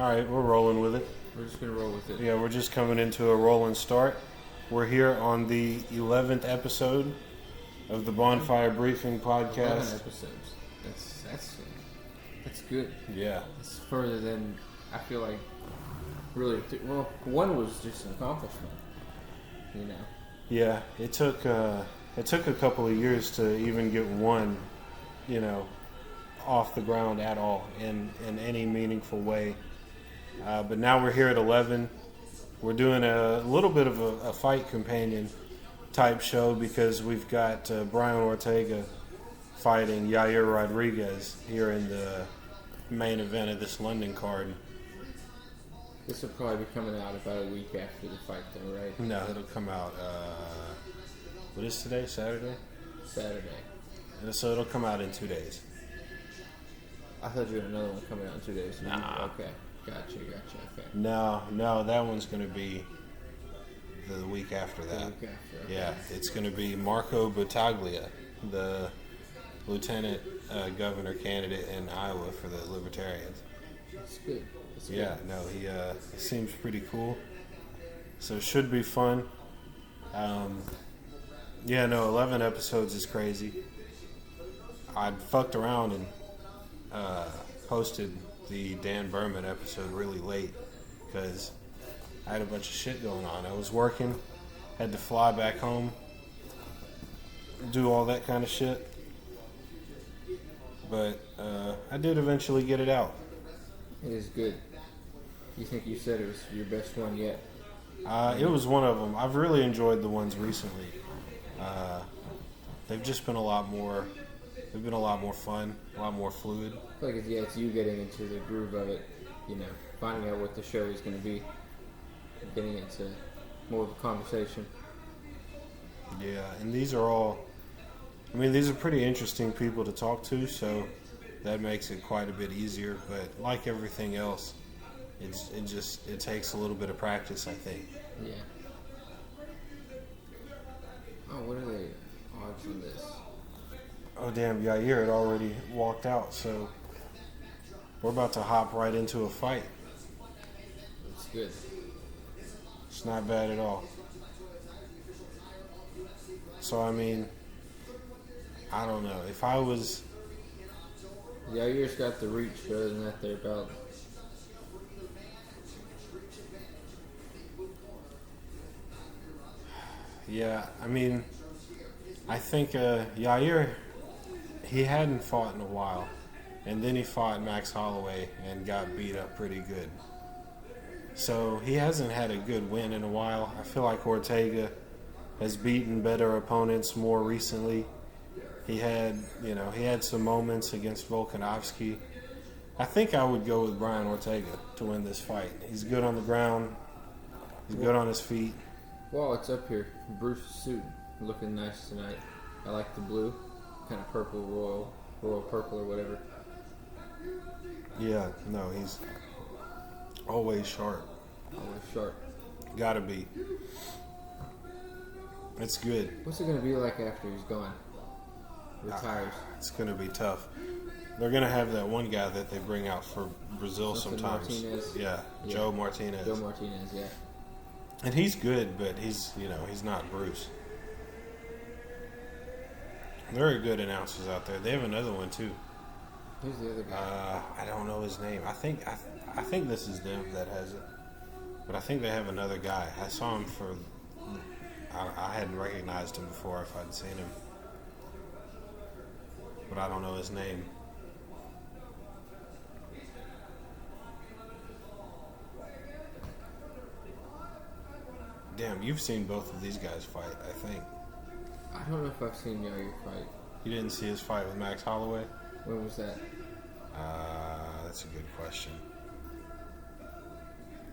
All right, we're rolling with it. We're just going to roll with it. Yeah, we're just coming into a rolling start. We're here on the 11th episode of the Bonfire Briefing Podcast. 11 episodes. That's good. Yeah. It's further than I feel like really. One was just an accomplishment, you know. Yeah, it took a couple of years to even get one, off the ground at all in any meaningful way. But now we're here at 11. We're doing a little bit of a fight companion type show because we've got Brian Ortega fighting Yair Rodriguez here in the main event of this London card. This will probably be coming out about a week after the fight, though, right? No, it'll come out. What is today? Saturday. So it'll come out in 2 days. I thought you had another one coming out in 2 days. Nah. Okay. Gotcha. Okay. No, that one's going to be the week after that. Okay. Yeah, it's going to be Marco Battaglia, the lieutenant governor candidate in Iowa for the Libertarians. That's good. Yeah, no, he seems pretty cool. So it should be fun. 11 episodes is crazy. I fucked around and posted the Dan Berman episode really late because I had a bunch of shit going on. I was working, had to fly back home, do all that kind of shit. But I did eventually get it out. It is good. You think you said it was your best one yet? It was one of them. I've really enjoyed the ones recently. They've just been a lot more. They've been a lot more fun, a lot more fluid. I feel like it's you getting into the groove of it, finding out what the show is going to be, getting into more of a conversation. Yeah, and these are pretty interesting people to talk to, so that makes it quite a bit easier. But like everything else, it takes a little bit of practice, I think. Yeah. Oh, what are the odds on this? Oh, damn, Yair had already walked out, so we're about to hop right into a fight. It's good. It's not bad at all. So, I don't know. If I was... Yair's got the reach, but other than that, they're about... Yeah, I think Yair... He hadn't fought in a while, and then he fought Max Holloway and got beat up pretty good. So he hasn't had a good win in a while. I feel like Ortega has beaten better opponents more recently. He had some moments against Volkanovski. I think I would go with Brian Ortega to win this fight. He's good on the ground. He's good on his feet. Well, it's up here. Bruce's suit looking nice tonight. I like the blue. Kind of purple, royal purple or whatever. Yeah, no, he's always sharp. Always sharp. Gotta be. It's good. What's it gonna be like after he's gone? Retires. It's gonna be tough. They're gonna have that one guy that they bring out for Brazil sometimes. Martinez. Yeah, Joe Martinez. Joe Martinez, yeah. And he's good, but he's not Bruce. There are good announcers out there. They have another one too. Who's the other guy? I don't know his name. I think this is them that has it. But I think they have another guy. I saw him I hadn't recognized him before if I'd seen him. But I don't know his name. Damn, you've seen both of these guys fight, I think. I don't know if I've seen Yair fight. You didn't see his fight with Max Holloway? When was that? That's a good question.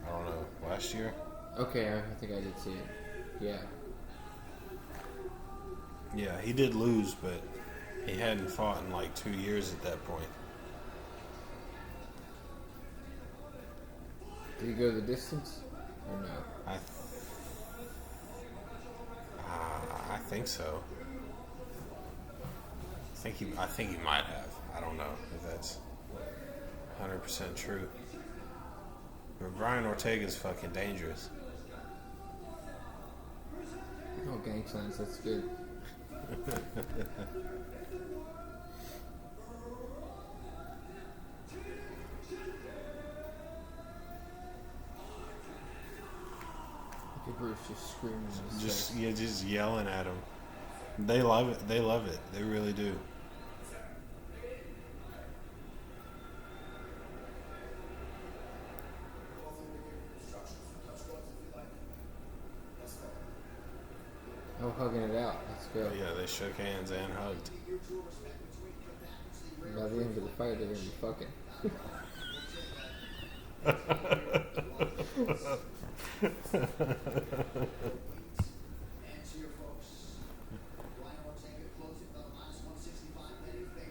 I don't know. Last year? Okay, I think I did see it. Yeah. Yeah, he did lose, but he hadn't fought in like 2 years at that point. Did he go the distance? Or no? I think so. I think he might have. I don't know if that's 100% true. But Brian Ortega's fucking dangerous. Oh, gang signs, that's good. Look at Bruce just screaming in his face. Just yelling at him. They love it. They love it. They really do. Oh, hugging it out. Let's go. Yeah, they shook hands and hugged. By the end of the fight, they're going to be fucking.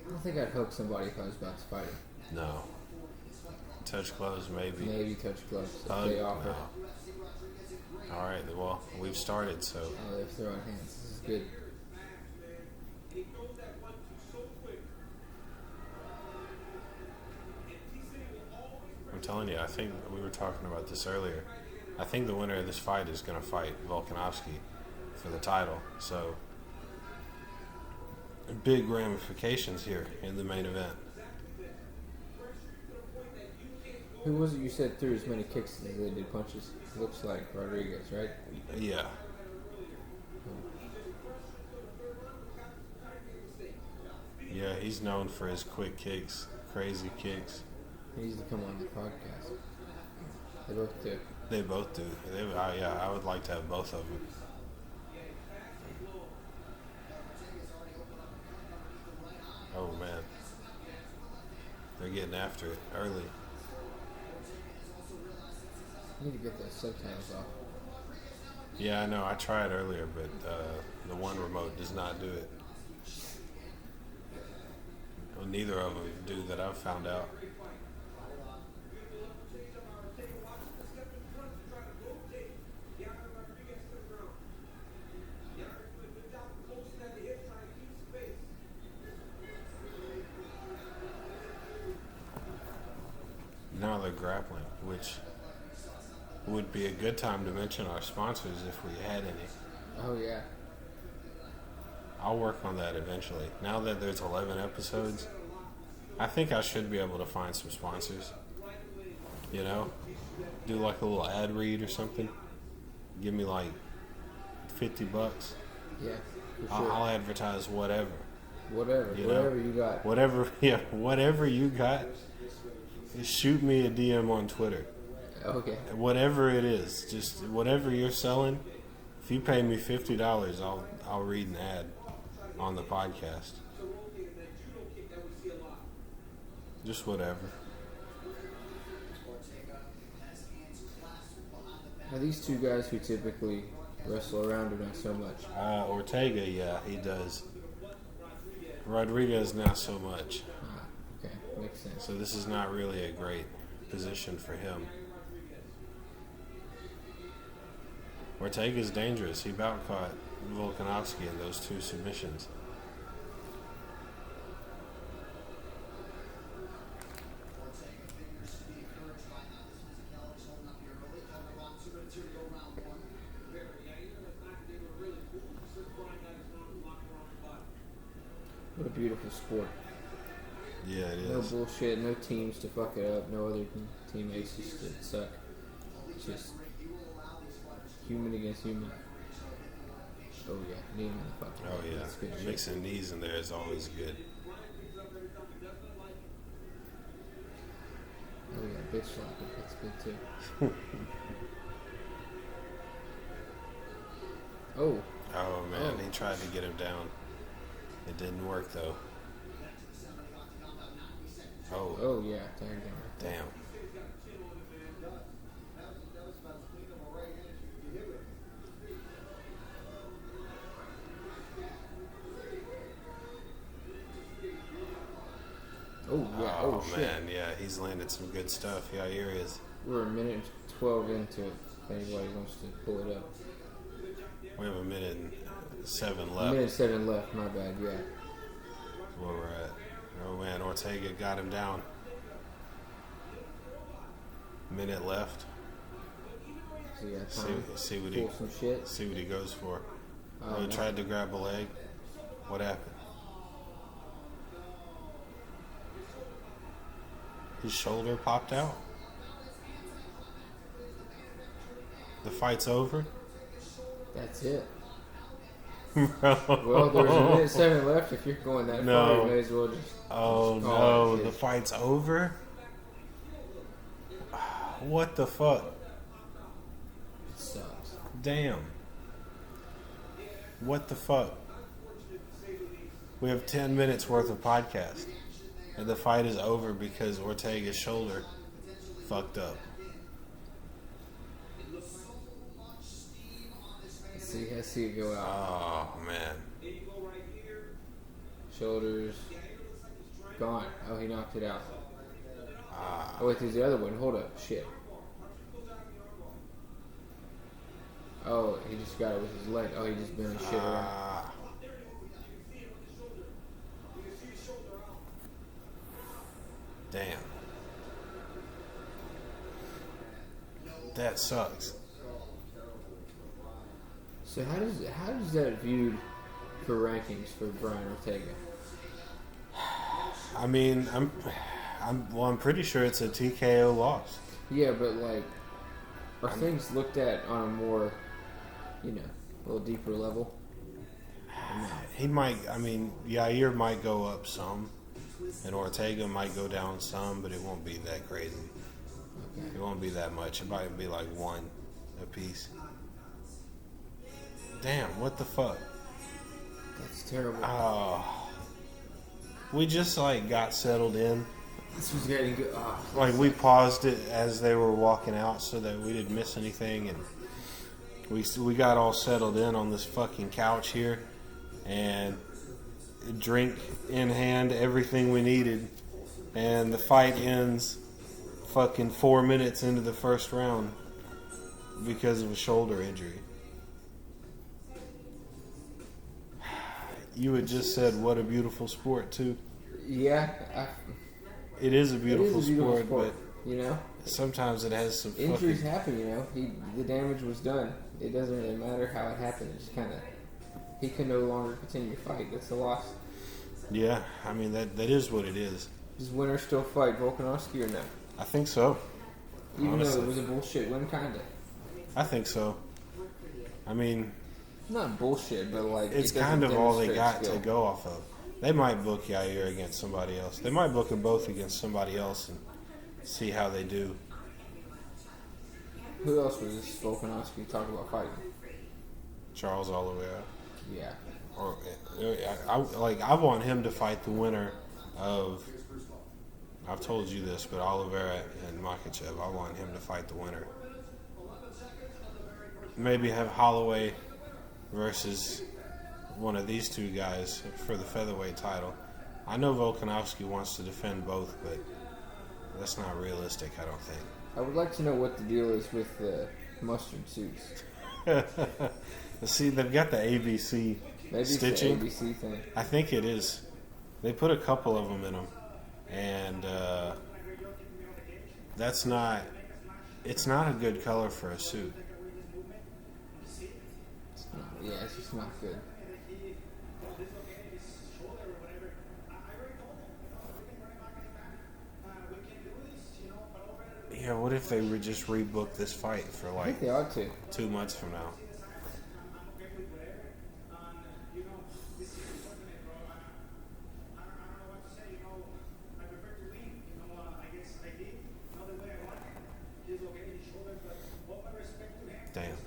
I don't think I'd hug somebody if I was about to fight him. No. Touch gloves, maybe. Maybe touch gloves if Hug? they offer. No. All right, well, we've started, so. Oh, they're throwing hands. This is good. I'm telling you, I think we were talking about this earlier. I think the winner of this fight is going to fight Volkanovski for the title. So, big ramifications here in the main event. Who was it you said threw as many kicks as they did punches? Looks like Rodriguez, right? Yeah. Yeah, he's known for his quick kicks, crazy kicks. He needs to come on the podcast. They both do. They both do. Yeah, I would like to have both of them. Oh, man. They're getting after it early. I need to get those subtitles off. Yeah, I know. I tried earlier, but the one remote does not do it. Well, neither of them do that I've found out. Now they're grappling, which would be a good time to mention our sponsors if we had any. Oh, yeah. I'll work on that eventually. Now that there's 11 episodes, I think I should be able to find some sponsors. You know? Do like a little ad read or something. Give me like $50. Yeah, for sure. I'll advertise whatever. Whatever you got. Whatever you got. Shoot me a DM on Twitter. Okay. Whatever it is, just whatever you're selling. If you pay me $50, I'll read an ad on the podcast. Just whatever. Are these two guys who typically wrestle around or not so much? Ortega, yeah, he does. Rodriguez, not so much. Okay, makes sense. So this is not really a great position for him. Ortega's dangerous. He bout caught Volkanovski in those two submissions. What a beautiful sport. Yeah, it is. No bullshit, no teams to fuck it up, no other teammates just to suck. It's just human against human. Oh yeah, knee in the fucking Oh head. yeah, That's good shit. mixing knees in there is always good. Oh yeah, bitch slap it. That's good too. Oh. Oh man, he tried to get him down. It didn't work though. Oh. Oh yeah, tagged him. Damn. Oh yeah. Oh shit. Man, yeah, he's landed some good stuff. Yair is. We're a minute and 12 into it. If anybody wants to pull it up. We have a minute and 7 A left. minute 7 left. My bad. Yeah. Where we're at. Oh man, Ortega got him down. Minute left. So you got time See what pull some shit. See what he goes for. Oh, He tried to grab a leg. What happened? His shoulder popped out. The fight's over. That's it. Bro. Well, there's a minute 7 left. If you're going that far, you may as well just. Oh no, the fight's over? What the fuck? It sucks. Damn. What the fuck? We have 10 minutes worth of podcast. And the fight is over because Ortega's shoulder fucked up. Let's see it go out. Oh, man. Shoulders. Gone. Oh, he knocked it out. Oh, wait, there's the other one. Hold up. Shit. Oh, he just got it with his leg. Oh, he just bent his shit around. Damn. That sucks. So how does that viewed for rankings for Brian Ortega? I mean, I'm pretty sure it's a TKO loss. Yeah, but like, are things looked at on a more, a little deeper level? He might. I mean, Yair might go up some, and Ortega might go down some, but it won't be that crazy. Okay. It won't be that much. It might be like one apiece. Damn, what the fuck? That's terrible. We just got settled in. This was getting good. We paused it as they were walking out so that we didn't miss anything, and we got all settled in on this fucking couch here, and drink in hand, everything we needed, and the fight ends fucking 4 minutes into the first round because of a shoulder injury. You had just said what a beautiful sport too. Yeah, it is a beautiful sport, but sometimes it has some injuries happen. The damage was done. It doesn't really matter how it happened. It's kind of he can no longer continue to fight. That's the loss. Yeah, I mean that is what it is. Does winner still fight Volkanovski or no? I think so. Even honestly. Though it was a bullshit win, kinda. I think so. I mean, not bullshit, but it's kind of all they got to go off of. They might book Yair against somebody else. They might book them both against somebody else and see how they do. Who else was this Volkanovski talking about fighting? Charles Oliveira. Yeah. Or I want him to fight the winner of. I've told you this, but Oliveira and Makhachev. I want him to fight the winner. Maybe have Holloway versus one of these two guys for the featherweight title. I know Volkanovski wants to defend both, but that's not realistic, I don't think. I would like to know what the deal is with the mustard suits. See, they've got the ABC Maybe stitching. It's the ABC thing. I think it is. They put a couple of them in them, and it's not a good color for a suit. Yeah, it's just not good. Yeah, what if they would just rebook this fight for I think they ought to. 2 months from now? Damn.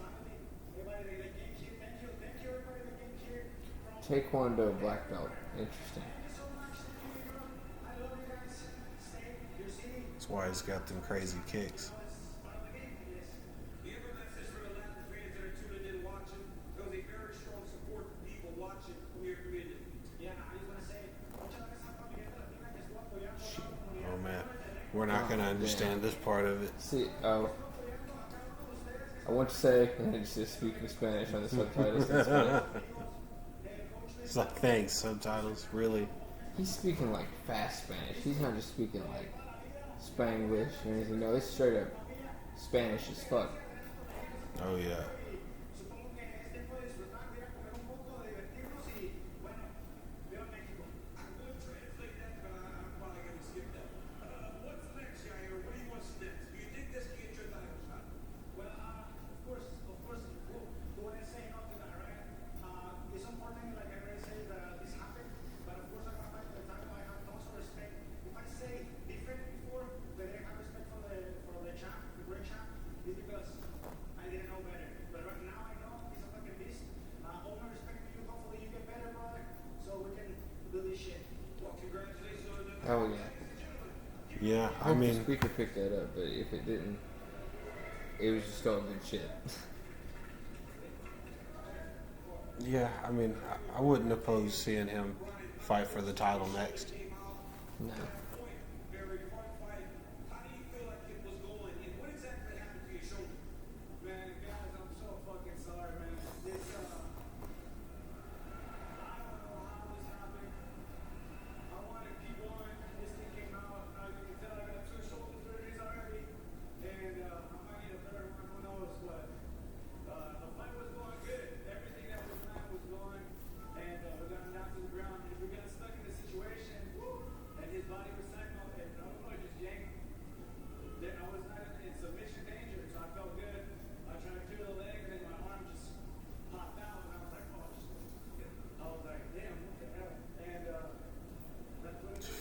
Taekwondo black belt. Interesting. That's why he's got them crazy kicks. Oh man, we're not going to understand this part of it. See, I want to say, and it's just speaking Spanish on the subtitles. That's funny. It's like, thanks, subtitles, really? He's speaking like fast Spanish. He's not just speaking like Spanglish or anything. No, it's straight up Spanish as fuck. Oh yeah. Oh yeah. Yeah, I hope the speaker picked that up, but if it didn't, it was just all good shit. Yeah, I mean, I wouldn't oppose seeing him fight for the title next. No.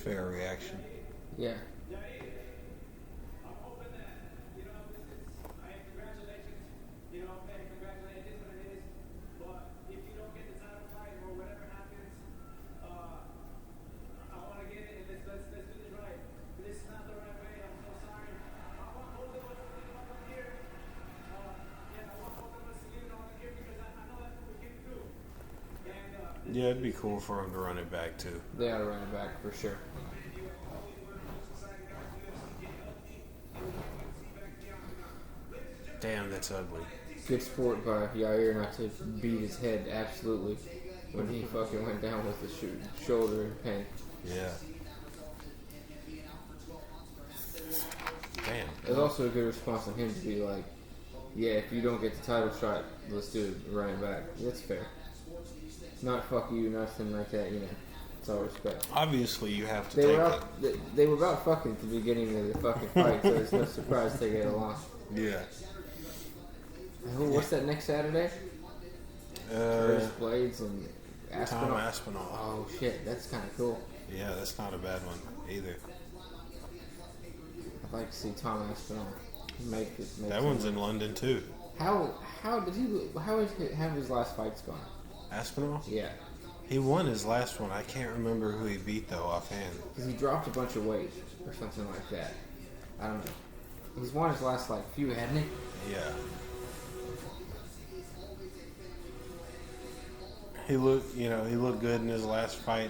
Fair reaction. Yeah. Yeah, it'd be cool for him to run it back too. They ought to run it back for sure. Damn, that's ugly. Good sport by Yair not to beat his head absolutely when he fucking went down with the shoulder pain. Yeah. Damn. It was also a good response on him to be like, yeah, if you don't get the title shot, let's do it, run it back. That's fair. Not fuck you, nothing like that, you know. It's all respect. Obviously, you have to take it. They were about fucking at the beginning of the fucking fight, so it's no surprise they get along. Yeah. What's that next Saturday? Curtis Blades and Aspinall. Tom Aspinall. Oh shit, that's kind of cool. Yeah, that's not a bad one either. I'd like to see Tom Aspinall make that one's in London too. How did he have his last fights gone? Aspinall? Yeah. He won his last one. I can't remember who he beat though offhand. Because he dropped a bunch of weight or something like that. I don't know. He's won his last few, hadn't he? Yeah. He looked good in his last fight.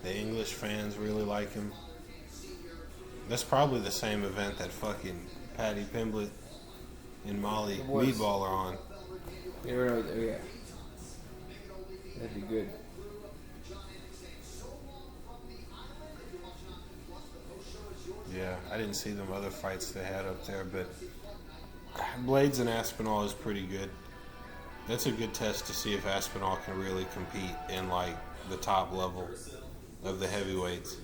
The English fans really like him. That's probably the same event that fucking Paddy Pimblett and Molly Meatball are on. Yeah. That'd be good. Yeah, I didn't see them other fights they had up there, but Blades and Aspinall is pretty good. That's a good test to see if Aspinall can really compete in like the top level of the heavyweights.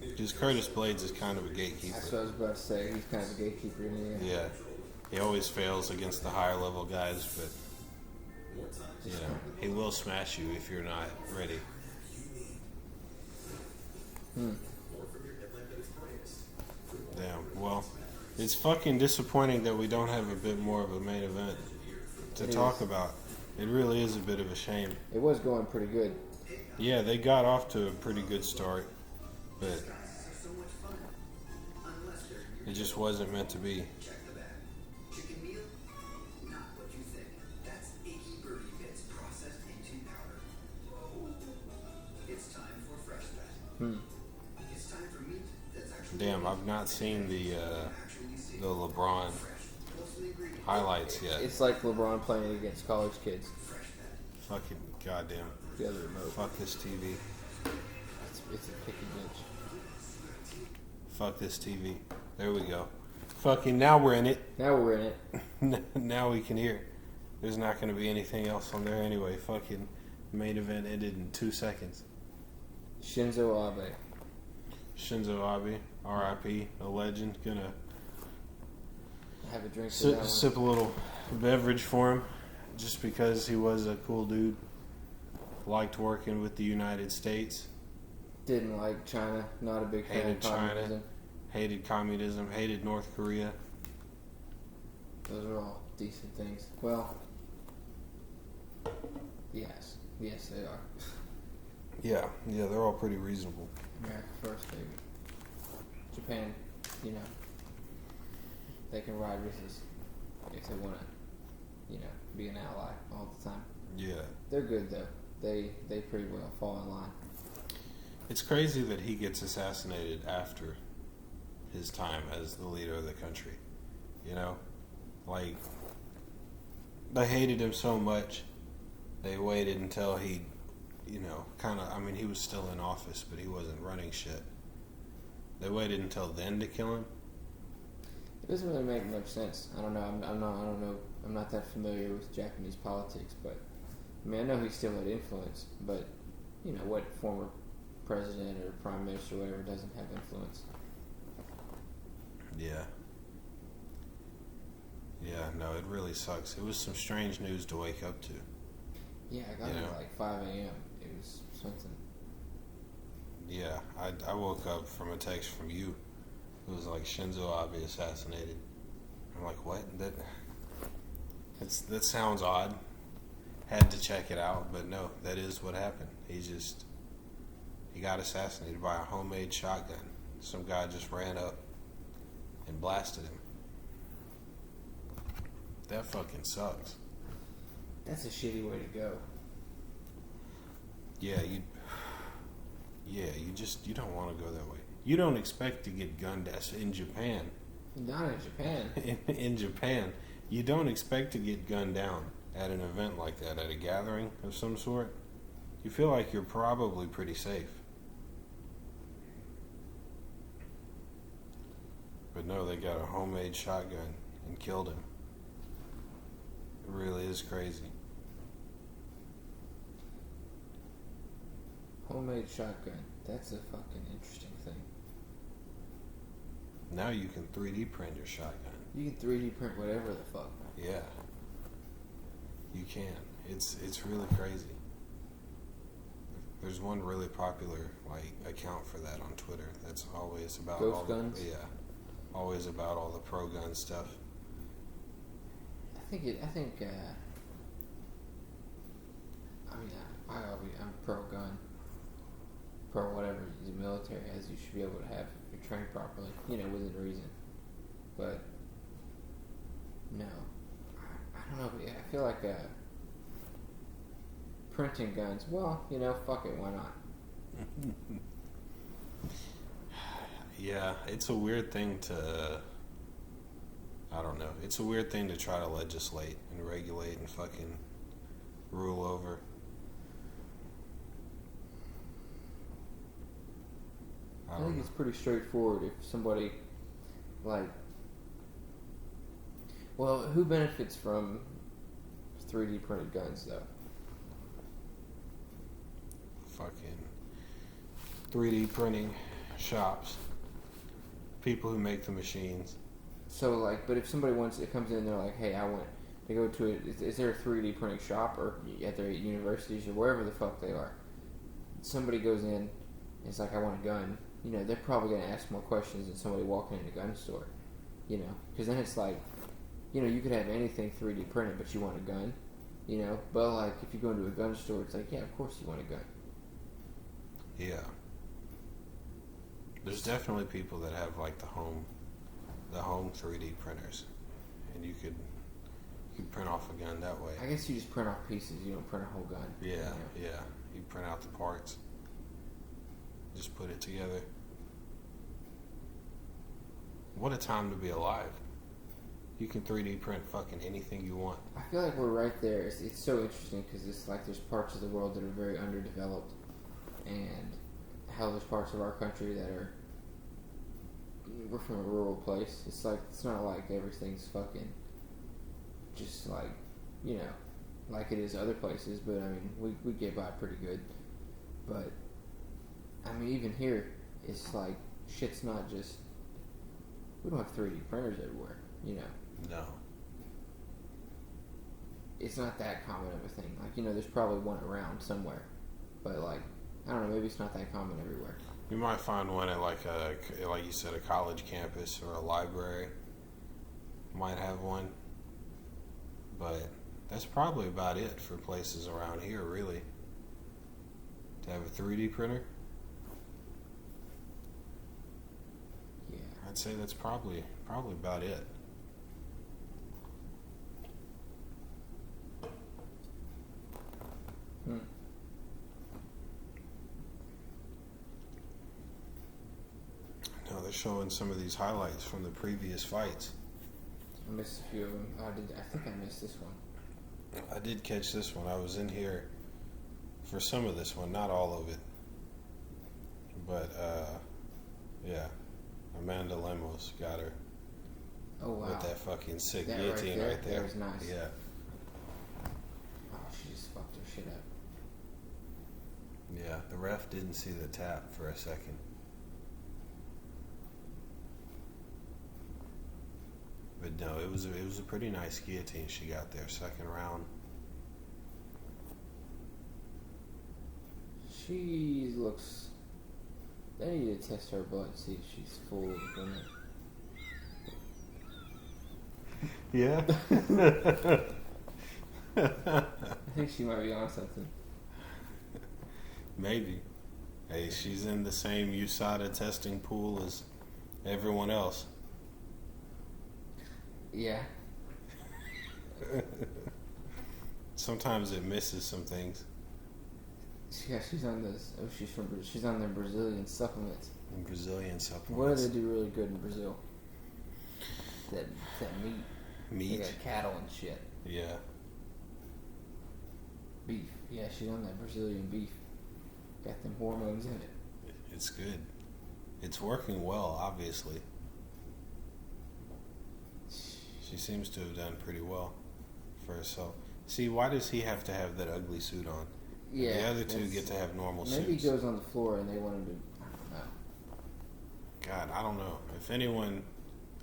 Because Curtis Blades is kind of a gatekeeper. That's what I was about to say. He's kind of a gatekeeper in here. Yeah. He always fails against the higher level guys, but you know, he will smash you if you're not ready. Damn. Well, it's fucking disappointing that we don't have a bit more of a main event to talk about. It really is a bit of a shame. It was going pretty good. Yeah, they got off to a pretty good start, but it just wasn't meant to be. Damn, I've not seen the LeBron highlights yet. It's like LeBron playing against college kids. Fucking goddamn. The other remote. Fuck this TV. It's a picky bitch. Fuck this TV. There we go. Fucking now we're in it. Now we're in it. Now we can hear. There's not going to be anything else on there anyway. Fucking main event ended in 2 seconds. Shinzo Abe. Shinzo Abe, R.I.P., a legend. Gonna have a drink for that one. Sip a little beverage for him, just because he was a cool dude. Liked working with the United States. Didn't like China. Not a big fan Hated of communism. China. Hated communism. Hated North Korea. Those are all decent things. Well, yes. Yes, they are. Yeah, they're all pretty reasonable. America first, baby. Japan, they can ride with us if they want to, be an ally all the time. Yeah. They're good, though. They pretty well fall in line. It's crazy that he gets assassinated after his time as the leader of the country. Like, they hated him so much, they waited until he, he was still in office, but he wasn't running shit. They waited until then to kill him. It doesn't really make much sense. I don't know. I'm not that familiar with Japanese politics, but I know he still had influence. But what former president or prime minister or whatever doesn't have influence? Yeah. Yeah, no, it really sucks. It was some strange news to wake up to. Yeah, I got it at like 5 a.m. It was something. Yeah, I woke up from a text from you. It was like Shinzo Abe assassinated. I'm like, what? That sounds odd. Had to check it out, but no, that is what happened. He got assassinated by a homemade shotgun. Some guy just ran up and blasted him. That fucking sucks. That's a shitty way to go. Yeah, you don't want to go that way. You don't expect to get gunned at in Japan. Not in Japan. In Japan, you don't expect to get gunned down at an event like that, at a gathering of some sort. You feel like you're probably pretty safe. But no, they got a homemade shotgun and killed him. It really is crazy. Homemade shotgun. That's a fucking interesting thing. Now you can 3D print your shotgun. You can 3D print whatever the fuck. Yeah. You can. It's really crazy. There's one really popular account for that on Twitter that's always about Ghost guns? Always about all the pro gun stuff. I'm pro gun, pro whatever the military has. You should be able to have if you're trained properly, within reason. But no, I don't know. I feel like printing guns. Well, fuck it. Why not? Yeah, it's a weird thing to. I don't know. It's a weird thing to try to legislate and regulate and fucking rule over. I think it's pretty straightforward if somebody, who benefits from 3D printed guns, though? Fucking 3D printing shops. People who make the machines. So, but if somebody comes in and they're like, hey, I want to go to it, is there a 3D printing shop or at their universities or wherever the fuck they are? Somebody goes in, and it's like, I want a gun. They're probably going to ask more questions than somebody walking in a gun store. Because then it's like, you could have anything 3D printed, but you want a gun. But if you go into a gun store, it's like, yeah, of course you want a gun. Yeah. There's definitely people that have the home 3D printers, and you could print off a gun that way. I guess you just print off pieces. You don't print a whole gun. Yeah. You print out the parts. Just put it together. What a time to be alive. You can 3D print fucking anything you want. I feel like we're right there. It's so interesting because it's like there's parts of the world that are very underdeveloped, and how there's parts of our country that are, we're from a rural place. It's like, it's not like everything's fucking just like, you know, like it is other places, but I mean, we get by pretty good. But I mean, even here, it's like shit's not just, we don't have 3D printers everywhere, you know. No. It's not that common of a thing. Like, you know, there's probably one around somewhere, but like, I don't know, maybe it's not that common everywhere. You might find one at like you said, a college campus or a library. Might have one, but that's probably about it for places around here, really. To have a 3D printer. Yeah, I'd say that's probably about it. No, they're showing some of these highlights from the previous fights. I missed a few of them. I think I missed this one. I did catch this one. I was in here for some of this one, not all of it. But, yeah. Amanda Lemos got her. Oh, wow. With that fucking sick That guillotine right there. That was nice. Yeah. Oh, she just fucked her shit up. Yeah, the ref didn't see the tap for a second. But no, it was a pretty nice guillotine she got there, second round. She looks... They need to test her blood, see if she's full of women. Yeah. I think she might be on something. Maybe. Hey, she's in the same USADA testing pool as everyone else. Yeah. Sometimes it misses some things. Yeah, she's on this. Oh, she's on the Brazilian supplements. And Brazilian supplements. What do they do really good in Brazil? That meat. Meat. They got cattle and shit. Yeah. Beef. Yeah, she's on that Brazilian beef. Got them hormones in it. It's good. It's working well, obviously. She seems to have done pretty well for herself. See, why does he have to have that ugly suit on? Yeah. The other two get to have normal suits. Maybe he goes on the floor and they want him to... I don't know. God, I don't know. If anyone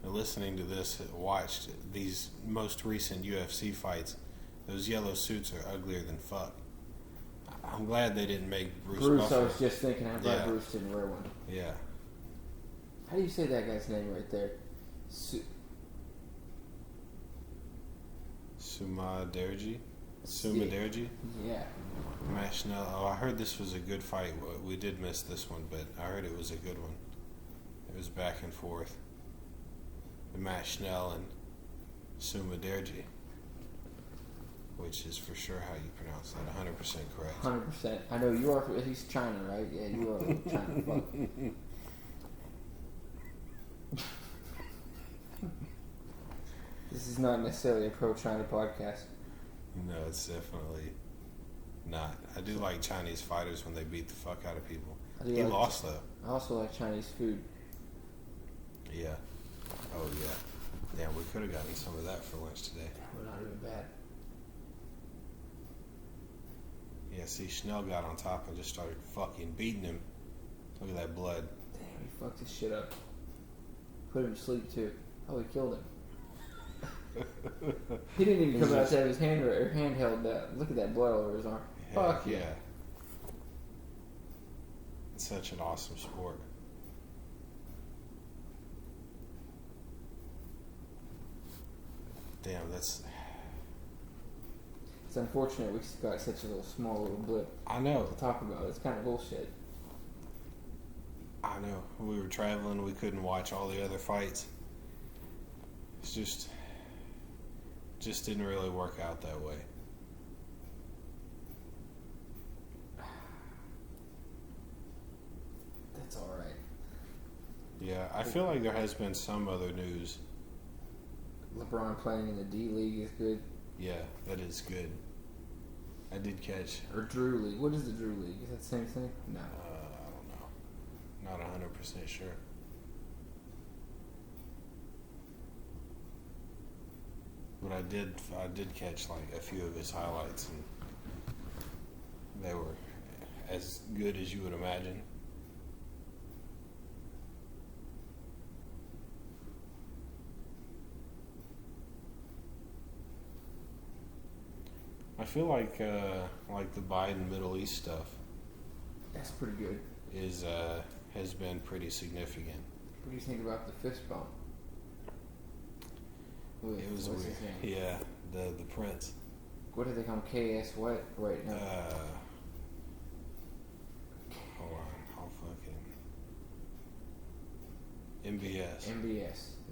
listening to this watched these most recent UFC fights, those yellow suits are uglier than fuck. I'm glad they didn't make Bruce Buffer. I was just thinking, I'm glad Bruce didn't wear one. Yeah. How do you say that guy's name right there? Sumaderji? Sumaderji? Yeah. Mashnell. Oh, I heard this was a good fight. We did miss this one, but I heard it was a good one. It was back and forth. Mashnell and Sumaderji, which is for sure how you pronounce that. 100% correct. 100%. I know you are. He's China, right? Yeah, you are China. Fuck. This is not necessarily a pro-China podcast. No, it's definitely not. I do like Chinese fighters when they beat the fuck out of people. He lost, though. I also like Chinese food. Yeah. Oh, yeah. Damn, we could have gotten some of that for lunch today. Well, not even bad. Yeah, see, Schnell got on top and just started fucking beating him. Look at that blood. Damn, he fucked his shit up. Put him to sleep, too. Oh, he killed him. He didn't even come out to have his hand held that. Look at that blood all over his arm. Fuck yeah. It's such an awesome sport. Damn, that's... It's unfortunate we got such a small little blip. I know. To talk about. It's kind of bullshit. I know. We were traveling, we couldn't watch all the other fights. It's just didn't really work out that way. That's alright. Yeah, I feel like there has been some other news. LeBron playing in the D League is good. Yeah, that is good. I did catch. Or Drew League. What is the Drew League? Is that the same thing? No. I don't know. Not 100% sure. But I did catch like a few of his highlights, and they were as good as you would imagine. I feel like the Biden Middle East stuff That's pretty good. has been pretty significant. What do you think about the fist bump? It was weird. Yeah, the Prince. What do they call him? KS what? Wait, no. Hold on, I'll fucking MBS.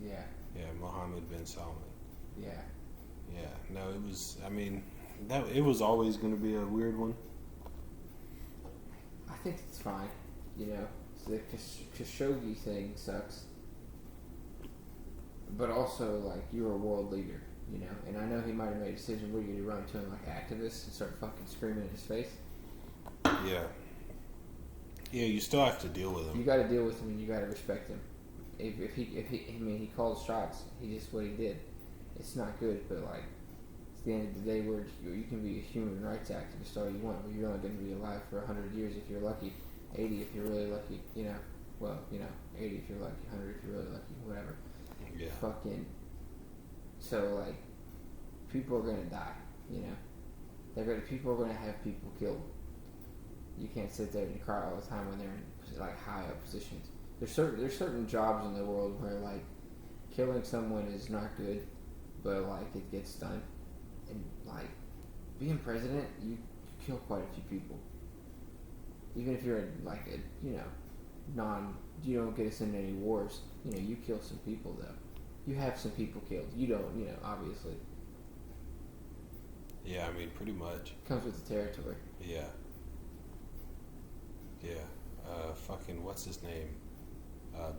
Yeah. Yeah, Mohammed bin Salman. Yeah. Yeah, no, it was. I mean, it was always going to be a weird one. I think it's fine. You know, so the Khashoggi thing sucks. But also, like, you're a world leader, you know? And I know he might have made a decision where you run to him like activists and start fucking screaming in his face. Yeah. Yeah, you still have to deal with him. You gotta deal with him and you gotta respect him. If he called shots, he just what he did. It's not good, but, like, it's the end of the day where you can be a human rights activist all you want, but you're only going to be alive for 100 years if you're lucky, 80 if you're really lucky, you know? Well, you know, 80 if you're lucky, 100 if you're really lucky, whatever. Yeah. Fucking. So, like, people are gonna die, you know? People are gonna have people killed. You can't sit there and cry all the time when they're in, like, high up positions. There's certain jobs in the world where, like, killing someone is not good, but, like, it gets done. And, like, being president, you kill quite a few people. Even if you're, like, you don't get us into any wars, you know, you kill some people, though. You have some people killed. You don't, you know, obviously. Yeah, I mean, pretty much. Comes with the territory. Yeah. Yeah. Fucking, what's his name?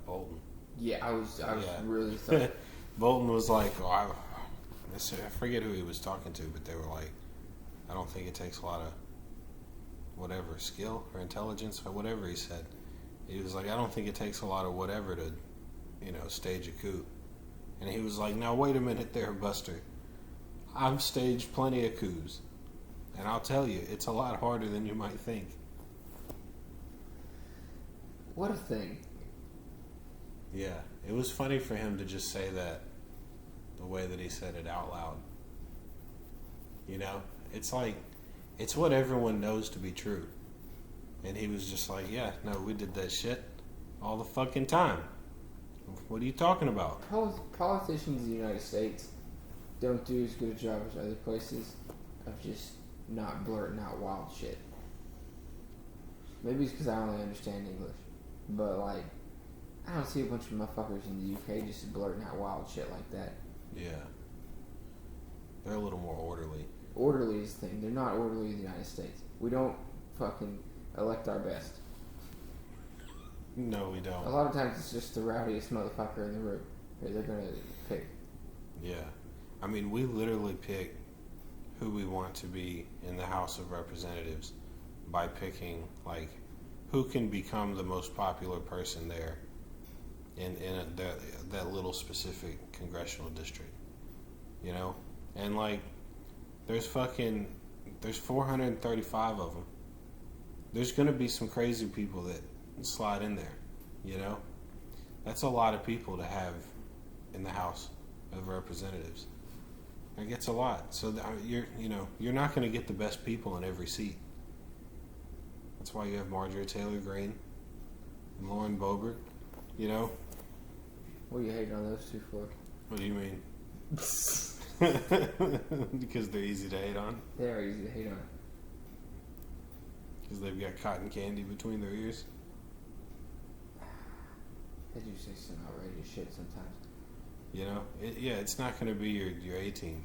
Bolton. Yeah, I was really thought. Bolton was like, I forget who he was talking to, but they were like, I don't think it takes a lot of whatever skill or intelligence or whatever he said. He was like, I don't think it takes a lot of whatever to, you know, stage a coup. And he was like, now wait a minute there, Buster. I've staged plenty of coups. And I'll tell you, it's a lot harder than you might think. What a thing. Yeah, it was funny for him to just say that the way that he said it out loud. You know, it's like, it's what everyone knows to be true. And he was just like, yeah, no, we did that shit all the fucking time. What are you talking about? Politicians in the United States don't do as good a job as other places of just not blurting out wild shit. Maybe it's because I only understand English. But, like, I don't see a bunch of motherfuckers in the UK just blurting out wild shit like that. Yeah. They're a little more orderly. Orderly is the thing. They're not orderly in the United States. We don't fucking elect our best. No, we don't. A lot of times it's just the rowdiest motherfucker in the room that they're going to pick. Yeah. I mean, we literally pick who we want to be in the House of Representatives by picking, like, who can become the most popular person there in that little specific congressional district. You know? And, like, there's 435 of them. There's going to be some crazy people that slide in there, you know? That's a lot of people to have in the House of Representatives. It gets a lot. So you're not going to get the best people in every seat. That's why you have Marjorie Taylor Greene and Lauren Boebert, you know? What are you hating on those two for? What do you mean? Because they're easy to hate on? They are easy to hate on. Because they've got cotton candy between their ears? They do say some outrageous shit sometimes. You know? It's not going to be your A-team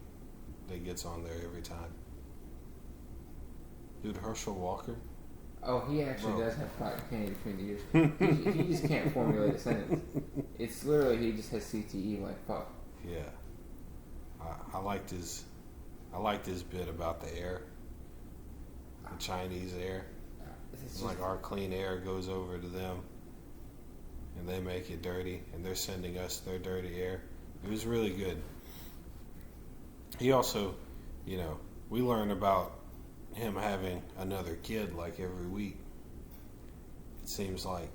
that gets on there every time. Dude, Herschel Walker? Oh, he actually does have cotton candy between the ears. he just can't formulate a sentence. It's literally, he just has CTE like fuck. Yeah. I liked his bit about the air. The Chinese air. It's like our clean air goes over to them and they make it dirty and they're sending us their dirty air. It was really good. he also, we learn about him having another kid like every week. It seems like,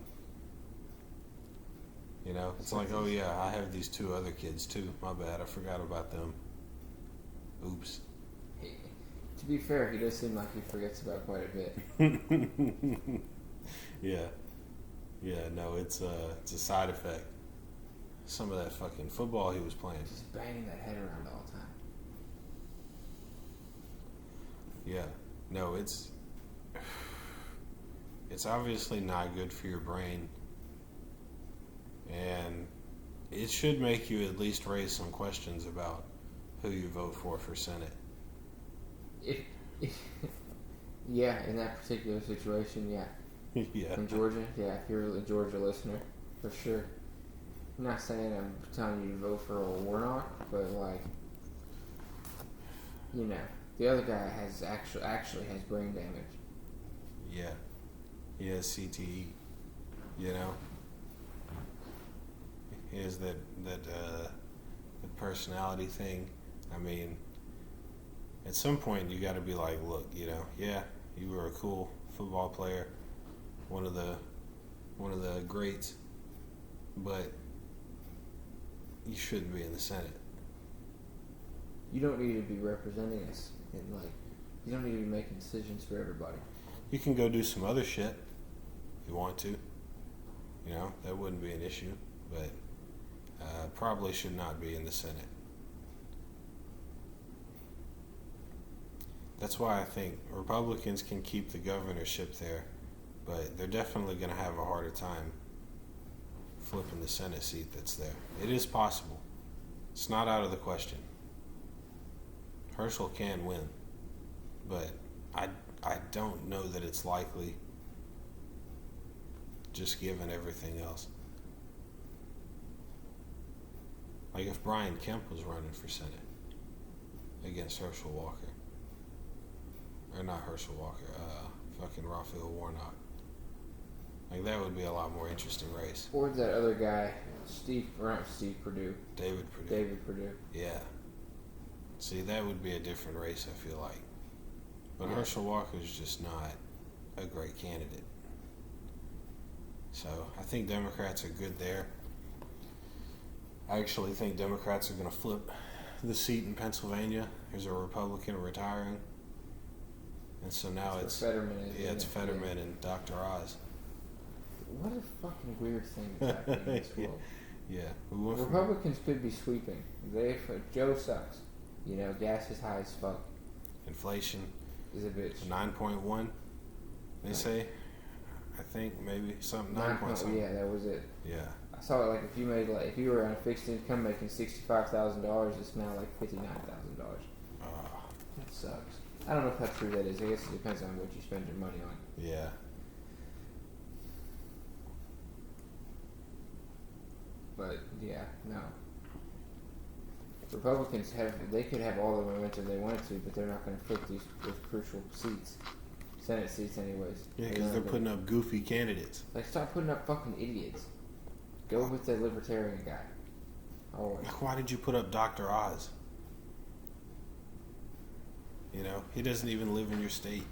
it's like, oh yeah, I have these 2 other kids too. My bad, I forgot about them. Oops. To be fair, he does seem like he forgets about quite a bit. Yeah, no, it's a side effect. Some of that fucking football he was playing. Just banging that head around all the time. Yeah, no, it's obviously not good for your brain, and it should make you at least raise some questions about who you vote for Senate. Yeah, in that particular situation, yeah. Yeah. In Georgia, yeah, if you're a Georgia listener, for sure. I'm not saying I'm telling you to vote for a Warnock, but the other guy has actually has brain damage. Yeah. He has CTE. He has that personality thing. I mean, at some point you got to be like, look, yeah, you were a cool football player, one of the greats, but you shouldn't be in the Senate. You don't need to be representing us, and you don't need to be making decisions for everybody. You can go do some other shit if you want to. That wouldn't be an issue, but probably should not be in the Senate. That's why I think Republicans can keep the governorship there, but they're definitely going to have a harder time flipping the Senate seat that's there. It is possible. It's not out of the question. Herschel can win, but I don't know that it's likely, just given everything else. Like if Brian Kemp was running for Senate against Herschel Walker, or not Herschel Walker, fucking Raphael Warnock. Like that would be a lot more interesting race. Or that other guy, Perdue. David Perdue. David Perdue. Yeah. See, that would be a different race, I feel like. But yeah. Herschel Walker's just not a great candidate. So I think Democrats are good there. I actually think Democrats are going to flip the seat in Pennsylvania. There's a Republican retiring. And so now it's Fetterman. It's Fetterman and Dr. Oz. What a fucking weird thing is happening in this world. Yeah. Republicans could be sweeping. Joe sucks. Gas is high as fuck. Inflation is a bitch. 9.1. They say. I think maybe something 9 point something. Yeah, that was it. Yeah. I saw it if you were on a fixed income making $65,000, it's now like $59,000. That sucks. I don't know if how true that is. I guess it depends on what you spend your money on. Yeah. But yeah, no. Republicans could have all the momentum they wanted to, but they're not going to flip these crucial seats, Senate seats, anyways. Yeah, because they're putting up goofy candidates. Stop putting up fucking idiots. Go with the Libertarian guy. Always. Why did you put up Dr. Oz? He doesn't even live in your state.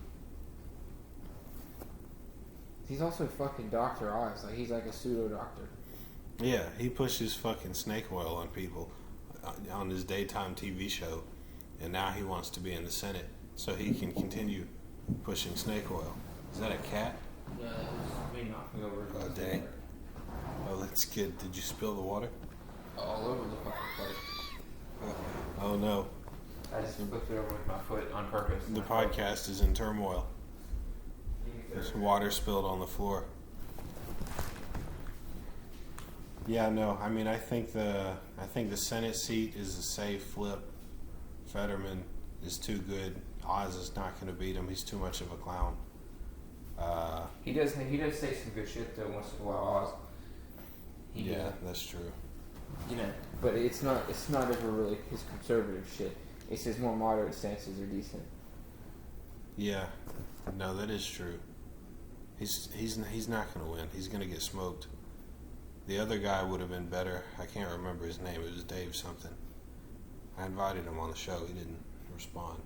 He's also fucking Dr. Oz. He's like a pseudo doctor. Yeah, he pushes fucking snake oil on people on his daytime TV show, and now he wants to be in the Senate so he can continue pushing snake oil. Is that a cat? Yeah, that was me knocking over. Oh, dang. Oh, that's good. Did you spill the water? All over the fucking place. Oh, no. I just flipped it over with my foot on purpose. The podcast is in turmoil. There's water spilled on the floor. Yeah, no. I mean, I think the Senate seat is a safe flip. Fetterman is too good. Oz is not going to beat him. He's too much of a clown. He does say some good shit though once in a while. Oz. Yeah, that's true. But it's not ever really his conservative shit. It's his more moderate stances are decent. Yeah, no, that is true. He's not going to win. He's going to get smoked. The other guy would have been better. I can't remember his name. It was Dave something. I invited him on the show. He didn't respond.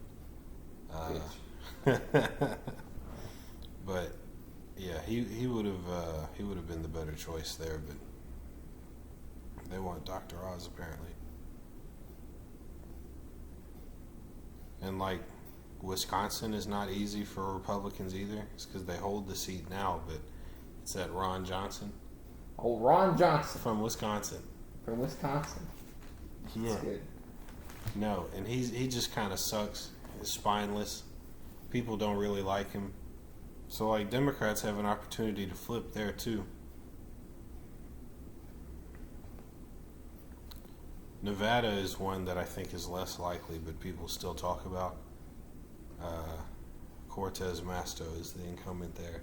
But yeah, he would have been the better choice there. But they want Dr. Oz apparently. And like Wisconsin is not easy for Republicans either. It's because they hold the seat now, but it's that Ron Johnson. Oh, Ron Johnson from Wisconsin. From Wisconsin. Yeah. That's good. No, and he just kind of sucks. He's spineless. People don't really like him. So like Democrats have an opportunity to flip there too. Nevada is one that I think is less likely, but people still talk about. Cortez Masto is the incumbent there.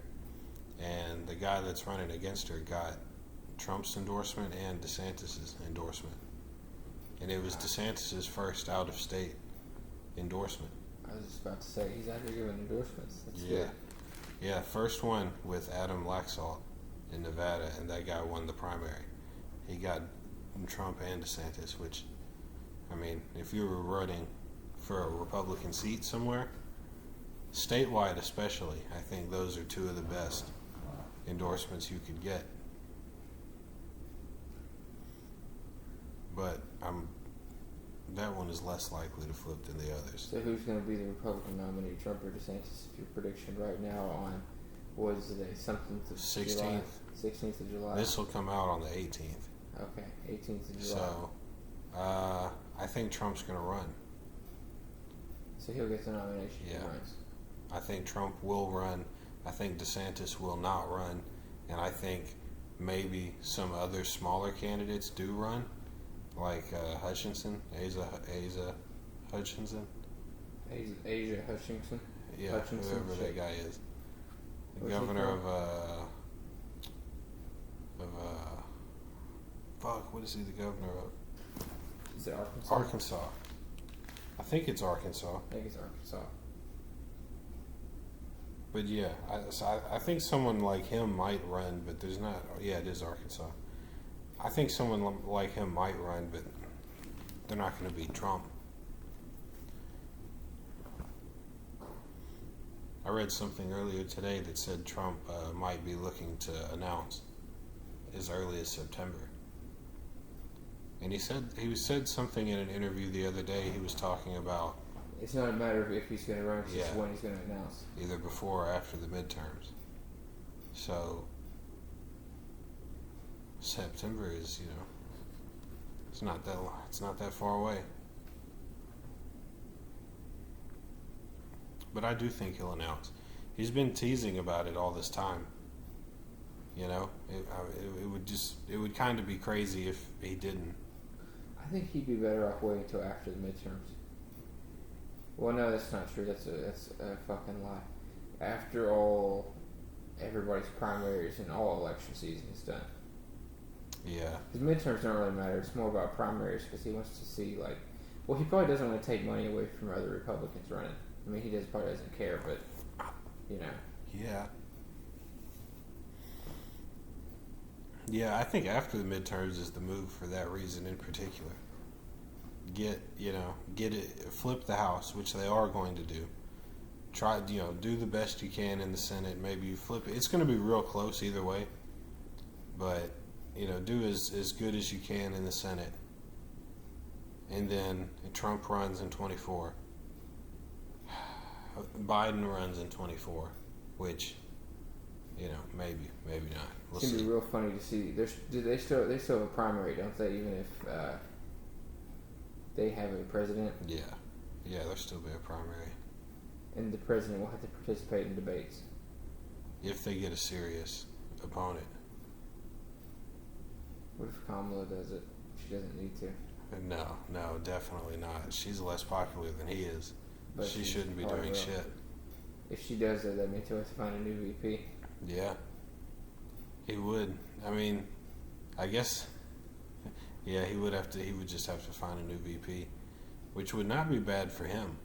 And the guy that's running against her got Trump's endorsement and DeSantis' endorsement. And it was DeSantis' first out-of-state endorsement. I was just about to say, he's out here giving endorsements. That's Yeah. good. Yeah, first one with Adam Laxalt in Nevada, and that guy won the primary. He got Trump and DeSantis, which, I mean, if you were running for a Republican seat somewhere, statewide especially, I think those are two of the best endorsements you could get. But that one is less likely to flip than the others. So who's going to be the Republican nominee, Trump or DeSantis? If your prediction right now on, what is today, something to 16th. July? 16th of July. This will come out on the 18th. Okay, 18th of July. So, I think Trump's going to run. So he'll get the nomination. Yeah. He runs. I think Trump will run. I think DeSantis will not run. And I think maybe some other smaller candidates do run. Like Hutchinson, Asa Hutchinson. Asia Hutchinson. Yeah, Hutchinson, whoever that guy is. The What's he governor from? what is he the governor of? Is it Arkansas? Arkansas. I think it's Arkansas. I think it's Arkansas. But yeah, I think someone like him might run, but there's not. Yeah, it is Arkansas. I think someone like him might run, but they're not going to beat Trump. I read something earlier today that said Trump might be looking to announce as early as September. And he said something in an interview the other day. He was talking about It's not a matter of if he's going to run, it's just Yeah. when he's going to announce. either before or after the midterms. So September is, it's not that far away. But I do think he'll announce. He's been teasing about it all this time. It would kind of be crazy if he didn't. I think he'd be better off waiting until after the midterms. Well, no, that's not true. That's a fucking lie. After all, everybody's primaries and all election season is done. Yeah. His midterms don't really matter. It's more about primaries because he wants to see, like... Well, he probably doesn't want to take money away from other Republicans running. I mean, he probably doesn't care, but, Yeah. Yeah, I think after the midterms is the move for that reason in particular. Get it, flip the House, which they are going to do. Try, do the best you can in the Senate. Maybe you flip it. It's going to be real close either way. But, do as good as you can in the Senate. And then Trump runs in 24. Biden runs in 24, which, maybe not. We'll it's going to see. be real funny to see. They still have a primary, don't they? Even if they have a president. Yeah, there'll still be a primary. And the president will have to participate in debates. If they get a serious opponent. What if Kamala does it? She doesn't need to. No, definitely not. She's less popular than he is. But She she shouldn't be probably doing will. shit. If she does that means he'll have to find a new VP. Yeah. He would. I mean, I guess, yeah, he would just have to find a new VP, which would not be bad for him.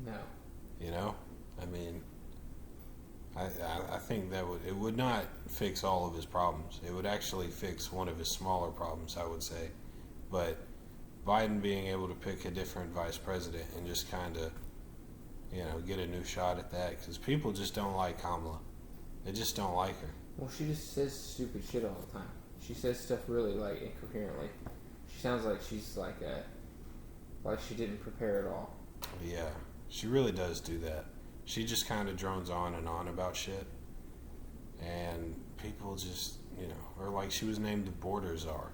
No. I mean, I think it would not fix all of his problems. It would actually fix one of his smaller problems, I would say. But Biden being able to pick a different vice president and just kind of, get a new shot at that, because people just don't like Kamala. They just don't like her. Well, she just says stupid shit all the time. She says stuff really incoherently. She sounds like she's like she didn't prepare at all. Yeah, she really does do that. She just kind of drones on and on about shit, and people just, or like she was named the border czar.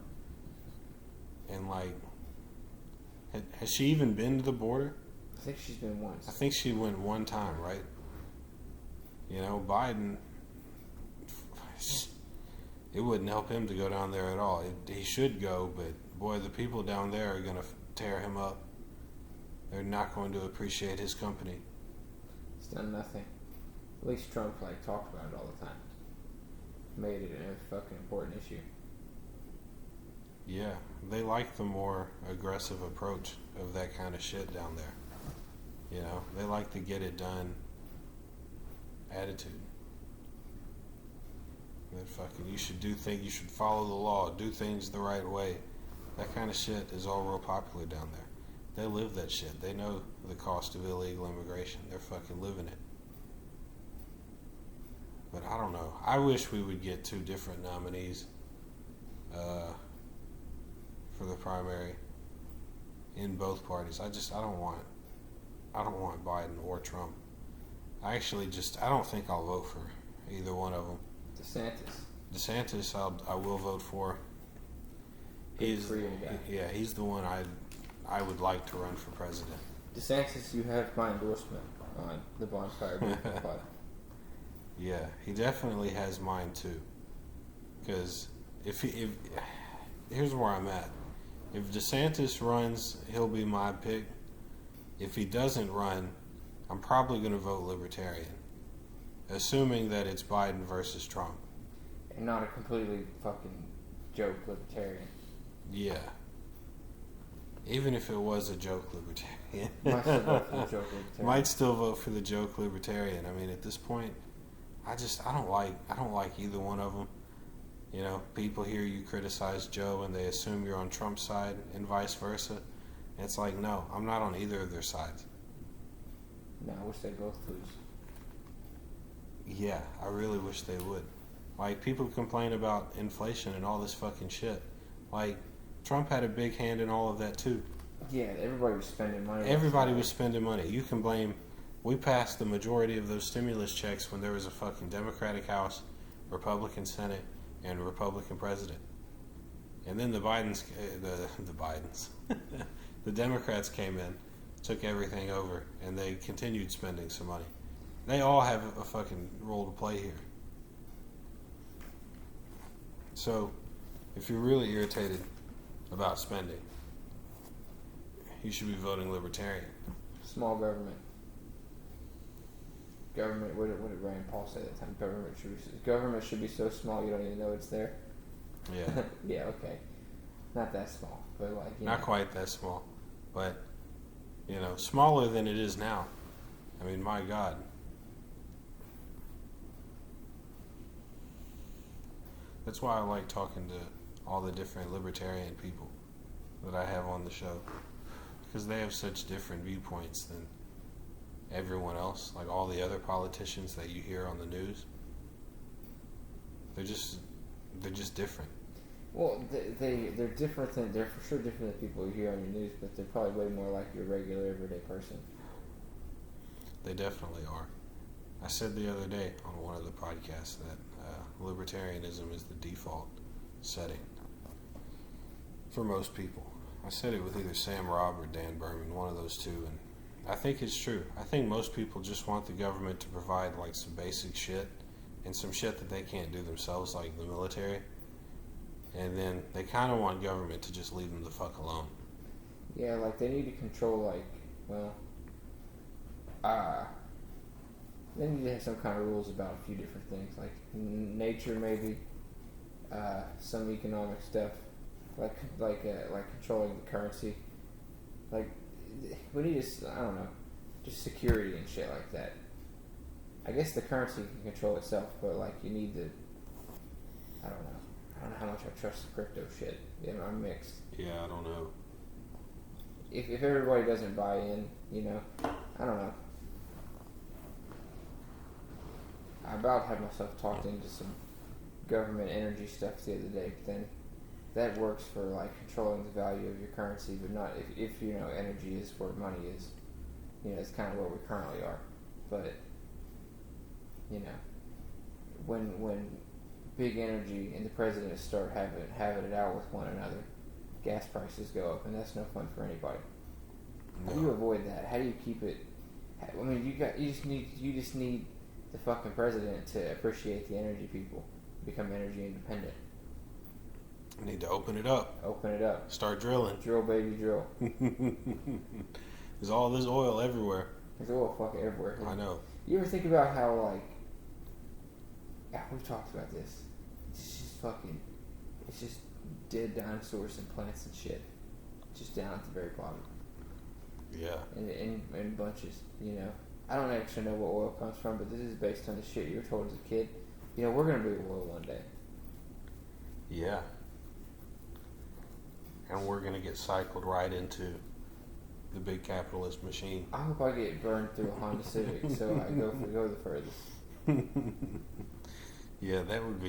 And like, has she even been to the border? I think she's been once. I think she went one time, right? Biden, it wouldn't help him to go down there at all. He should go, but boy, the people down there are going to tear him up. They're not going to appreciate his company. He's done nothing. At least Trump talked about it all the time. Made it a fucking important issue. Yeah, they like the more aggressive approach of that kind of shit down there. They like the get it done attitude. That fucking, you should follow the law, do things the right way. That kind of shit is all real popular down there. They live that shit. They know the cost of illegal immigration. They're fucking living it. But I don't know. I wish we would get 2 different nominees for the primary in both parties. I don't want Biden or Trump. I don't think I'll vote for either one of them. DeSantis, I will vote for. He's the one I would like to run for president. DeSantis, you have my endorsement on the Bonfire Briefing Podcast. Yeah, he definitely has mine too. Because if here's where I'm at. If DeSantis runs, he'll be my pick. If he doesn't run, I'm probably going to vote Libertarian, assuming that it's Biden versus Trump. And not a completely fucking joke Libertarian. Yeah. Even if it was a joke Libertarian. Might still vote for the joke Libertarian. Might still vote for the joke Libertarian. I mean, at this point, I don't like either one of them. People hear you criticize Joe and they assume you're on Trump's side and vice versa. And it's like, no, I'm not on either of their sides. No, I wish they both lose. Yeah, I really wish they would. Like, people complain about inflation and all this fucking shit. Like, Trump had a big hand in all of that too. Yeah, everybody was spending money. Everybody was spending money. You can blame... We passed the majority of those stimulus checks when there was a fucking Democratic House, Republican Senate, and Republican President. And then the Bidens... the Bidens... the Democrats came in, took everything over, and they continued spending some money. They all have a fucking role to play here. So, if you're really irritated about spending, you should be voting Libertarian. Small government. What did Rand Paul say at the time? Government should be so small you don't even know it's there. Yeah. Yeah, okay. Not that small, but Not quite that small, but, smaller than it is now. I mean, my God. That's why I like talking to all the different libertarian people that I have on the show, because they have such different viewpoints than everyone else. Like all the other politicians that you hear on the news, they're just different. Well, they're different they're for sure different than people you hear on your news, but they're probably way more like your regular everyday person. They definitely are. I said the other day on one of the podcasts that libertarianism is the default setting for most people. I said it with either Sam Robb or Dan Berman, one of those two, and I think it's true. I think most people just want the government to provide like some basic shit and some shit that they can't do themselves, like the military. And then they kind of want government to just leave them the fuck alone. Yeah, like they need to control, they need to have some kind of rules about a few different things, like nature maybe, some economic stuff, like controlling the currency. Like we need to, I don't know, just security and shit like that. I guess the currency can control itself, but you need to, I don't know how much I trust the crypto shit. I'm mixed. Yeah, I don't know. if everybody doesn't buy in, I don't know. I about had myself talked into some government energy stuff the other day, but then that works for like controlling the value of your currency, but not if energy is where money is. It's kind of where we currently are. But when big energy and the president start having it out with one another, gas prices go up, and that's no fun for anybody. How do you avoid that? How do you keep it? I mean, you just need the fucking president to appreciate the energy people, become energy independent. I need to open it up. Open it up. Start drilling. Drill, baby, drill. There's all this oil everywhere. There's oil fucking everywhere. I know. You ever think about how, like, we've talked about this. It's just dead dinosaurs and plants and shit. Just down at the very bottom. Yeah. In bunches, I don't actually know what oil comes from, but this is based on the shit you were told as a kid. We're going to be oil one day. Yeah. And we're going to get cycled right into the big capitalist machine. I hope I get burned through a Honda Civic so I go the furthest. Yeah, that would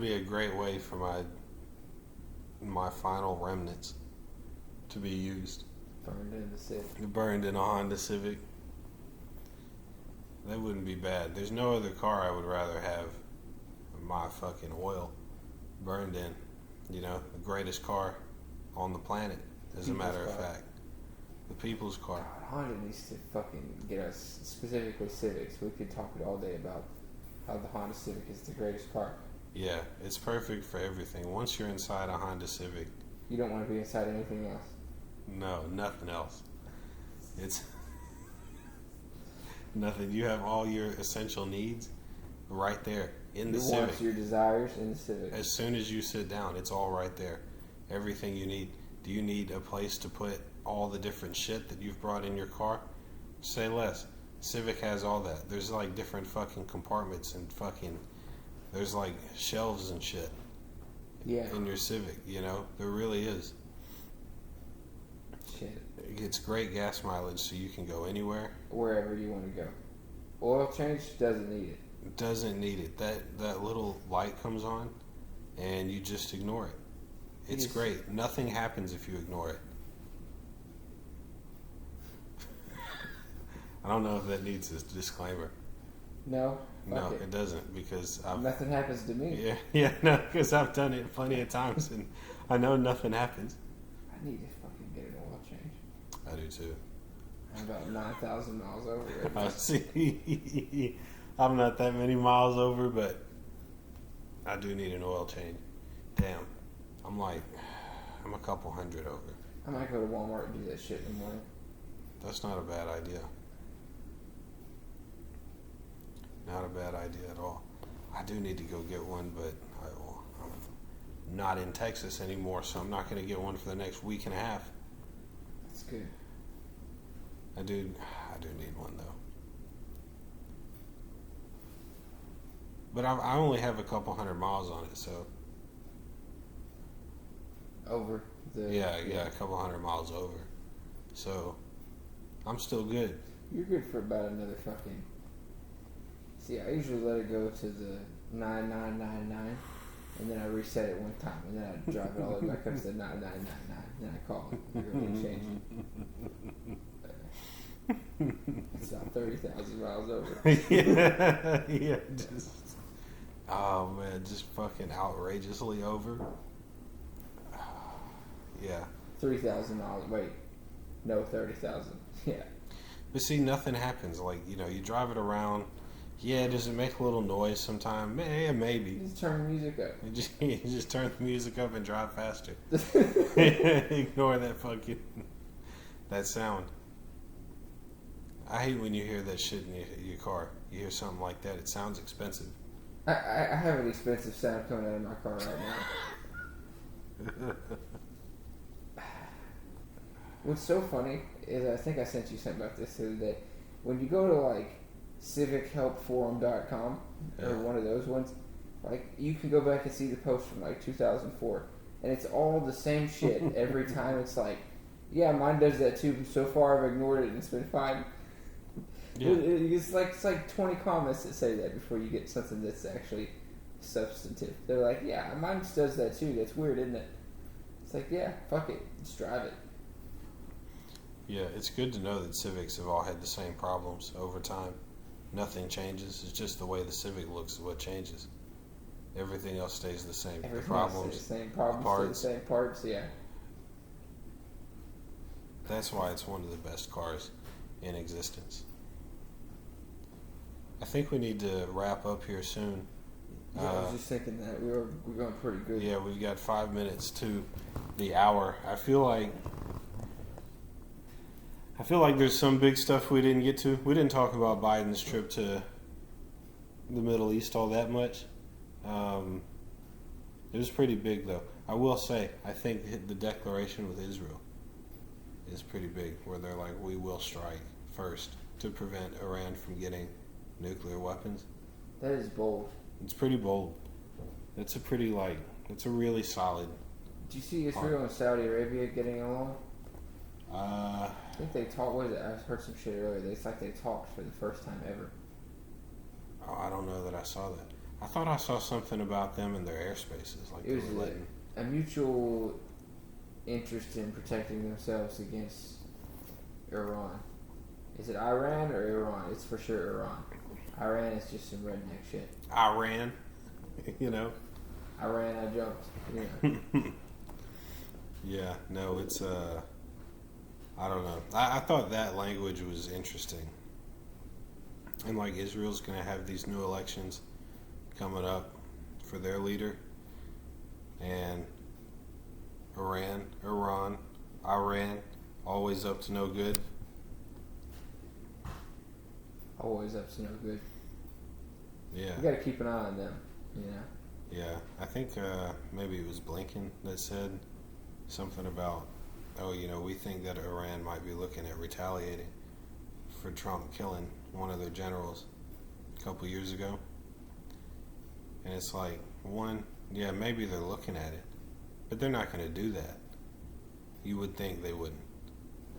be a great way for my final remnants to be used. Burned in the Civic. Burned in a Honda Civic. That wouldn't be bad. There's no other car I would rather have my fucking oil burned in. The greatest car on the planet, as a matter of fact. The people's car. God, Honda needs to fucking get us, specifically Civics. We could talk all day about how the Honda Civic is the greatest car. Yeah, it's perfect for everything. Once you're inside a Honda Civic, you don't want to be inside anything else. No, nothing else. It's nothing. You have all your essential needs right there in the Civic. Your wants, your desires in the Civic. As soon as you sit down, it's all right there. Everything you need. Do you need a place to put all the different shit that you've brought in your car? Say less. Civic has all that. There's like different fucking compartments and there's like shelves and shit. Yeah. In your Civic, there really is. Shit. It gets great gas mileage, so you can go anywhere. Wherever you want to go. Oil change doesn't need it. Doesn't need it. That little light comes on, and you just ignore it. It's great. Nothing happens if you ignore it. I don't know if that needs a disclaimer. No. No, it doesn't, because nothing happens to me. No, because I've done it plenty of times, and I know nothing happens. I need to fucking get an oil change. I do too. I'm about 9,000 miles over it. I see. I'm not that many miles over, but I do need an oil change. Damn. I'm a couple hundred over. I might go to Walmart and do that shit in the morning. That's not a bad idea. Not a bad idea at all. I do need to go get one, but I'm not in Texas anymore, so I'm not going to get one for the next week and a half. That's good. I do need one though. But I only have a couple hundred miles on it, so. Over the. Yeah, a couple hundred miles over. So, I'm still good. You're good for about another fucking. See, I usually let it go to the 9999, and then I reset it one time, and then I drive it all the way back up to the 9999. Then I call it. You're going to change it. It's about 30,000 miles over. Yeah, just. Oh man, just fucking outrageously over. Yeah. 3,000 miles. Wait. No, 30,000. Yeah. But see, nothing happens. Like, you drive it around. Yeah, does it make a little noise sometime? Yeah, maybe. Just turn the music up. You just turn the music up and drive faster. Ignore that sound. I hate when you hear that shit in your car. You hear something like that. It sounds expensive. I have an expensive sound coming out of my car right now. What's so funny is I think I sent you something about this the other day. When you go to like CivicHelpForum.com or one of those ones, like you can go back and see the post from like 2004, and it's all the same shit every time. It's like, Yeah, mine does that too. So far, I've ignored it and it's been fine. Yeah. It's like 20 comments that say that before you get something that's actually substantive. They're like, yeah, mine does that too. That's weird, isn't it? It's like, yeah, fuck it. Just drive it. Yeah, it's good to know that Civics have all had the same problems over time. Nothing changes. It's just the way the Civic looks is what changes. Everything else stays the same. Everything the problems, stays the same problems, parts. stay the same parts, yeah. That's why it's one of the best cars in existence. I think we need to wrap up here soon. Yeah, I was just thinking that we're going pretty good. Yeah, we've got 5 minutes to the hour. I feel like there's some big stuff we didn't get to. We didn't talk about Biden's trip to the Middle East all that much. It was pretty big, though. I will say, I think the declaration with Israel is pretty big, where they're like, we will strike first to prevent Iran from getting nuclear weapons. That is bold. It's pretty bold. It's a really solid. Did you see Israel and Saudi Arabia getting along? I think they talked. What is it? I heard some shit earlier. It's like they talked for the first time ever. Oh, I don't know that I saw that. I thought I saw something about them in their airspaces. Like it was a mutual interest in protecting themselves against Iran. Is it Iran or Iran? It's for sure Iran. Iran is just some redneck shit. Iran, Iran, I jumped. Yeah, no, it's I don't know. I thought that language was interesting. And like Israel's going to have these new elections coming up for their leader. And Iran, always up to no good. Always up to no good. Yeah. You got to keep an eye on them, Yeah, I think maybe it was Blinken that said something about, we think that Iran might be looking at retaliating for Trump killing one of their generals a couple years ago. And it's like, maybe they're looking at it, but they're not going to do that. You would think they wouldn't.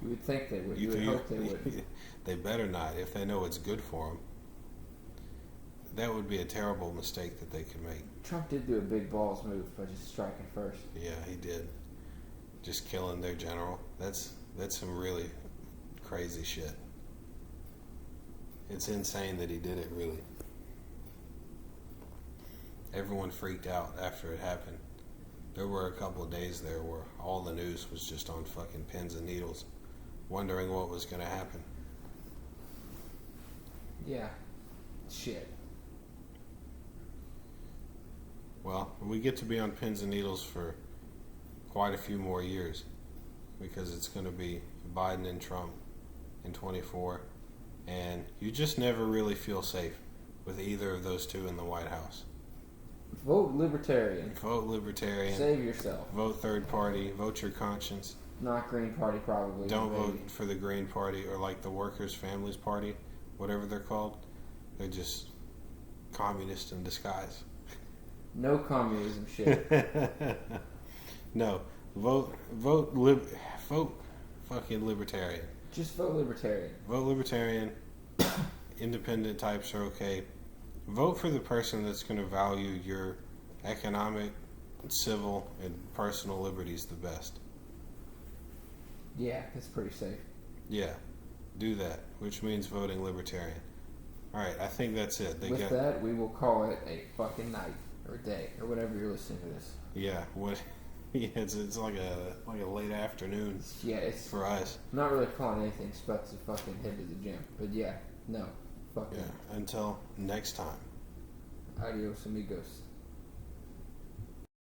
You would think they would. You would hope they would. They better not, if they know it's good for them. That would be a terrible mistake that they could make. Trump did do a big balls move by just striking first. Yeah, he did. Just killing their general. That's some really crazy shit. It's insane that he did it, really. Everyone freaked out after it happened. There were a couple of days there where all the news was just on fucking pins and needles, wondering what was going to happen. Yeah. Shit. Well, we get to be on pins and needles for quite a few more years, because it's going to be Biden and Trump in 24, and you just never really feel safe with either of those two in the White House. Vote Libertarian. Vote Libertarian. Save yourself. Vote third party. Vote your conscience. Not Green Party, probably. Don't vote for the Green Party or like the Workers' Families Party, whatever they're called. They're just communists in disguise. No communism shit. No. Vote fucking Libertarian. Just vote Libertarian. Vote Libertarian. Independent types are okay. Vote for the person that's going to value your economic, civil, and personal liberties the best. Yeah, that's pretty safe. Yeah, do that, which means voting Libertarian. Alright, I think that's it. With that, we will call it a fucking night, or day, or whatever you're listening to this. Yeah, it's like a late afternoon. Yeah, it's for us. I'm not really calling anything but to fucking head to the gym. But yeah, no. Fuck yeah. Until next time. Adios, amigos.